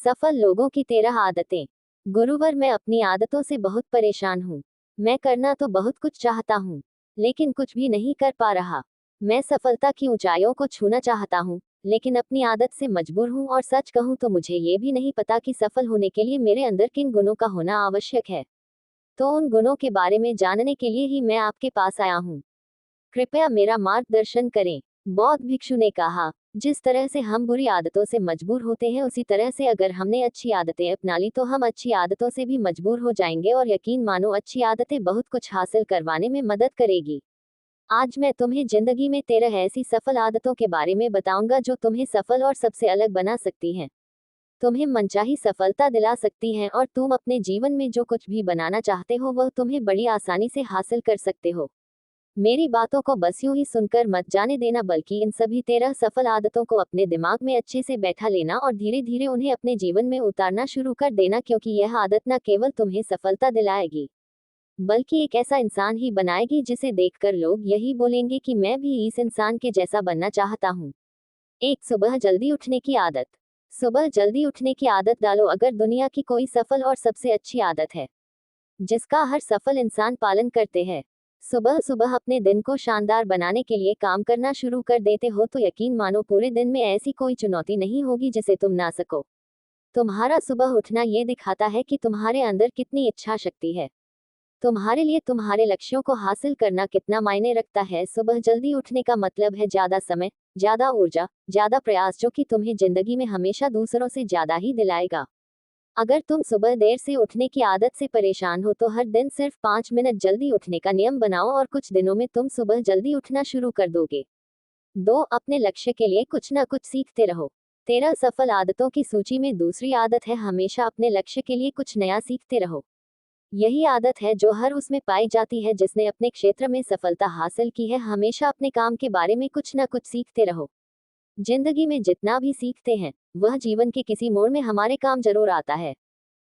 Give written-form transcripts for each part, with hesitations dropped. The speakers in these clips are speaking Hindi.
सफल लोगों की 13 आदतें। गुरुवर, मैं अपनी आदतों से बहुत परेशान हूँ। मैं करना तो बहुत कुछ चाहता हूँ, लेकिन कुछ भी नहीं कर पा रहा। मैं सफलता की ऊंचाइयों को छूना चाहता हूँ, लेकिन अपनी आदत से मजबूर हूँ, और सच कहूँ तो मुझे ये भी नहीं पता कि सफल होने के लिए मेरे अंदर किन गुणों का होना आवश्यक है। तो उन गुणों के बारे में जानने के लिए ही मैं आपके पास आया हूँ। कृपया मेरा मार्गदर्शन करें। बौद्ध भिक्षु ने कहा, जिस तरह से हम बुरी आदतों से मजबूर होते हैं, उसी तरह से अगर हमने अच्छी आदतें अपना ली तो हम अच्छी आदतों से भी मजबूर हो जाएंगे, और यकीन मानो अच्छी आदतें बहुत कुछ हासिल करवाने में मदद करेगी। आज मैं तुम्हें जिंदगी में 13 ऐसी सफल आदतों के बारे में बताऊंगा जो तुम्हें सफल और सबसे अलग बना सकती हैं, तुम्हें मनचाही सफलता दिला सकती हैं, और तुम अपने जीवन में जो कुछ भी बनाना चाहते हो वह तुम्हें बड़ी आसानी से हासिल कर सकते हो। मेरी बातों को बस यूं ही सुनकर मत जाने देना, बल्कि इन सभी 13 सफल आदतों को अपने दिमाग में अच्छे से बैठा लेना और धीरे धीरे उन्हें अपने जीवन में उतारना शुरू कर देना, क्योंकि यह आदत न केवल तुम्हें सफलता दिलाएगी, बल्कि एक ऐसा इंसान ही बनाएगी जिसे देखकर लोग यही बोलेंगे कि मैं भी इस इंसान के जैसा बनना चाहता हूँ। एक, सुबह जल्दी उठने की आदत। सुबह जल्दी उठने की आदत डालो। अगर दुनिया की कोई सफल और सबसे अच्छी आदत है जिसका हर सफल इंसान पालन करते हैं, सुबह सुबह अपने दिन को शानदार बनाने के लिए काम करना शुरू कर देते हो, तो यकीन मानो पूरे दिन में ऐसी कोई चुनौती नहीं होगी जिसे तुम ना सको। तुम्हारा सुबह उठना ये दिखाता है कि तुम्हारे अंदर कितनी इच्छा शक्ति है, तुम्हारे लिए तुम्हारे लक्ष्यों को हासिल करना कितना मायने रखता है। सुबह जल्दी उठने का मतलब है ज्यादा समय, ज्यादा ऊर्जा, ज्यादा प्रयास, जो कि तुम्हें जिंदगी में हमेशा दूसरों से ज्यादा ही दिलाएगा। अगर तुम सुबह देर से उठने की आदत से परेशान हो तो हर दिन सिर्फ 5 मिनट जल्दी उठने का नियम बनाओ, और कुछ दिनों में तुम सुबह जल्दी उठना शुरू कर दोगे। 2, अपने लक्ष्य के लिए कुछ ना कुछ सीखते रहो। 13 सफल आदतों की सूची में दूसरी आदत है, हमेशा अपने लक्ष्य के लिए कुछ नया सीखते रहो। यही आदत है जो हर उसमें पाई जाती है जिसने अपने क्षेत्र में सफलता हासिल की है। हमेशा अपने काम के बारे में कुछ ना कुछ सीखते रहो। जिंदगी में जितना भी सीखते हैं वह जीवन के किसी मोड़ में हमारे काम जरूर आता है।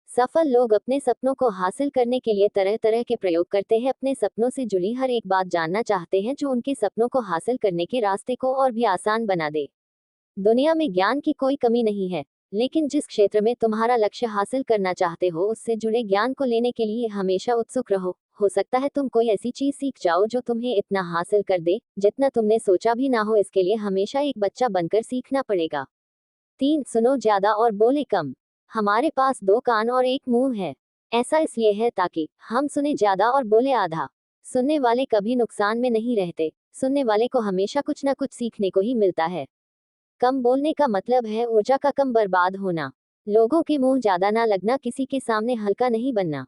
सफल लोग अपने सपनों को हासिल करने के लिए तरह तरह के प्रयोग करते हैं, अपने सपनों से जुड़ी हर एक बात जानना चाहते हैं जो उनके सपनों को हासिल करने के रास्ते को और भी आसान बना दे। दुनिया में ज्ञान की कोई कमी नहीं है, लेकिन जिस क्षेत्र में तुम्हारा लक्ष्य हासिल करना चाहते हो उससे जुड़े ज्ञान को लेने के लिए हमेशा उत्सुक रहो। हो सकता है तुम कोई ऐसी चीज सीख जाओ जो तुम्हें इतना हासिल कर दे जितना तुमने सोचा भी ना हो। इसके लिए हमेशा एक बच्चा बनकर सीखना पड़ेगा। 3, सुनो ज्यादा और बोले कम। हमारे पास 2 कान और 1 मुंह है। ऐसा इसलिए है ताकि हम सुने ज्यादा और बोले आधा। सुनने वाले कभी नुकसान में नहीं रहते, सुनने वाले को हमेशा कुछ ना कुछ सीखने को ही मिलता है। कम बोलने का मतलब है ऊर्जा का कम बर्बाद होना। लोगों के मुंह ज्यादा ना लगना, किसी के सामने हल्का नहीं बनना,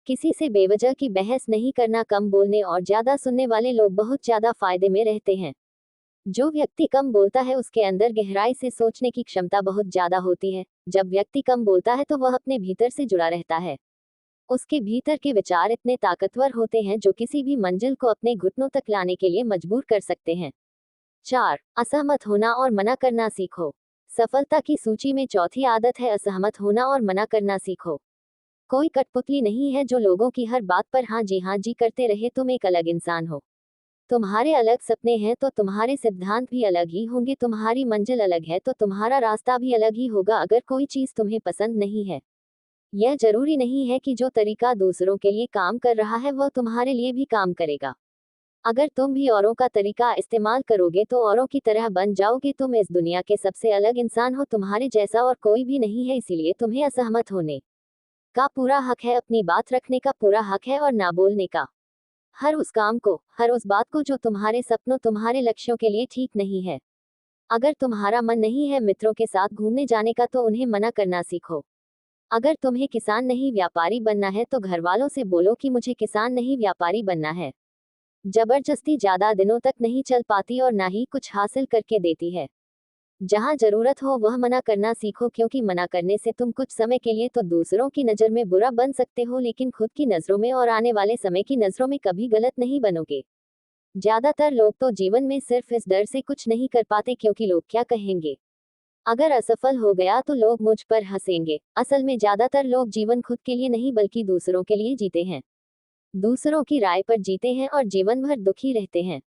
किसी से बेवजह की बहस नहीं करना। कम बोलने और ज्यादा सुनने वाले लोग बहुत ज्यादा फायदे में रहते हैं। जो व्यक्ति कम बोलता है उसके अंदर गहराई से सोचने की क्षमता बहुत ज्यादा होती है। जब व्यक्ति कम बोलता है तो वह अपने भीतर से जुड़ा रहता है। उसके भीतर के विचार इतने ताकतवर होते हैं जो किसी भी मंजिल को अपने घुटनों तक लाने के लिए मजबूर कर सकते हैं। 4, असहमत होना और मना करना सीखो। सफलता की सूची में चौथी आदत है असहमत होना और मना करना सीखो। कोई कठपुतली नहीं है जो लोगों की हर बात पर हाँ जी करते रहे। तुम एक अलग इंसान हो, तुम्हारे अलग सपने हैं तो तुम्हारे सिद्धांत भी अलग ही होंगे, तुम्हारी मंजिल अलग है तो तुम्हारा रास्ता भी अलग ही होगा। अगर कोई चीज तुम्हें पसंद नहीं है, यह जरूरी नहीं है कि जो तरीका दूसरों के लिए काम कर रहा है वह तुम्हारे लिए भी काम करेगा। अगर तुम भी औरों का तरीका इस्तेमाल करोगे तो औरों की तरह बन जाओगे। तुम इस दुनिया के सबसे अलग इंसान हो, तुम्हारे जैसा और कोई भी नहीं है, इसीलिए तुम्हें असहमत होने का पूरा हक है, अपनी बात रखने का पूरा हक है, और ना बोलने का। हर उस काम को, हर उस बात को जो तुम्हारे सपनों, तुम्हारे लक्ष्यों के लिए ठीक नहीं है। अगर तुम्हारा मन नहीं है मित्रों के साथ घूमने जाने का तो उन्हें मना करना सीखो। अगर तुम्हें किसान नहीं व्यापारी बनना है तो घर वालों से बोलो कि मुझे किसान नहीं व्यापारी बनना है। जबरदस्ती ज्यादा दिनों तक नहीं चल पाती और ना ही कुछ हासिल करके देती है। जहां जरूरत हो वह मना करना सीखो, क्योंकि मना करने से तुम कुछ समय के लिए तो दूसरों की नजर में बुरा बन सकते हो, लेकिन खुद की नजरों में और आने वाले समय की नजरों में कभी गलत नहीं बनोगे। ज्यादातर लोग तो जीवन में सिर्फ इस डर से कुछ नहीं कर पाते क्योंकि लोग क्या कहेंगे। अगर असफल हो गया तो लोग मुझ पर हंसेंगे। असल में ज्यादातर लोग जीवन खुद के लिए नहीं बल्कि दूसरों के लिए जीते हैं, दूसरों की राय पर जीते हैं और जीवन भर दुखी रहते हैं।